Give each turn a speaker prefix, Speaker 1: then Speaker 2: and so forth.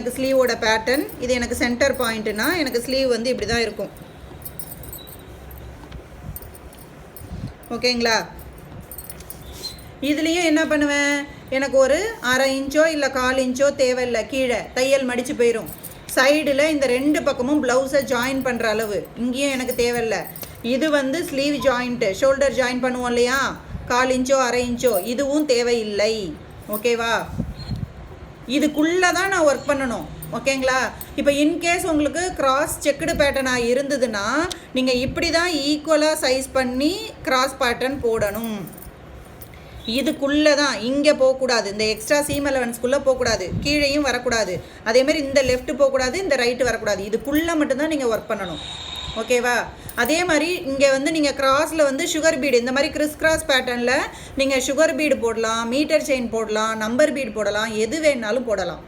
Speaker 1: எனக்கு ஸ்லீவோட பேட்டர்ன். இது எனக்கு சென்டர் பாயிண்ட்னா எனக்கு ஸ்லீவ் வந்து இப்படி தான் இருக்கும். ஓகேங்களா? இதுலேயும் என்ன பண்ணுவேன், எனக்கு ஒரு 1/2 இன்ச்சோ இல்லை 1/4 இன்ச்சோ தேவையில்லை, கீழே தையல் மடித்து போயிடும். சைடில் இந்த 2 பக்கமும் ப்ளவுஸை ஜாயின் பண்ணுற அளவு இங்கேயும் எனக்கு தேவையில்லை. இது வந்து ஸ்லீவ் ஜாயிண்ட்டு, ஷோல்டர் ஜாயின் பண்ணுவோம் இல்லையா, 1/4 இன்ச்சோ 1/2 இன்ச்சோ, இதுவும் தேவையில்லை. ஓகேவா? இதுக்குள்ளே தான் நான் ஒர்க் பண்ணணும். ஓகேங்களா? இப்போ இன்கேஸ் உங்களுக்கு கிராஸ் செக்குடு பேட்டர்னாக இருந்ததுன்னா நீங்கள் இப்படி தான் ஈக்குவலாக சைஸ் பண்ணி கிராஸ் பேட்டர்ன் போடணும். இதுக்குள்ளே தான், இங்கே போகக்கூடாது, இந்த எக்ஸ்ட்ரா சீம் அலவன்ஸ்குள்ளே போகக்கூடாது, கீழேயும் வரக்கூடாது, அதேமாதிரி இந்த லெஃப்ட் போகக்கூடாது, இந்த ரைட்டு வரக்கூடாது. இதுக்குள்ளே மட்டும்தான் நீங்கள் ஒர்க் பண்ணணும். ஓகேவா? அதே மாதிரி இங்கே வந்து நீங்கள் கிராஸில் வந்து சுகர் பீடு, இந்த மாதிரி கிறிஸ் கிராஸ் பேட்டர்னில் நீங்கள் சுகர் பீடு போடலாம், மீட்டர் செயின் போடலாம், நம்பர் பீடு போடலாம், எது வேணாலும் போடலாம்.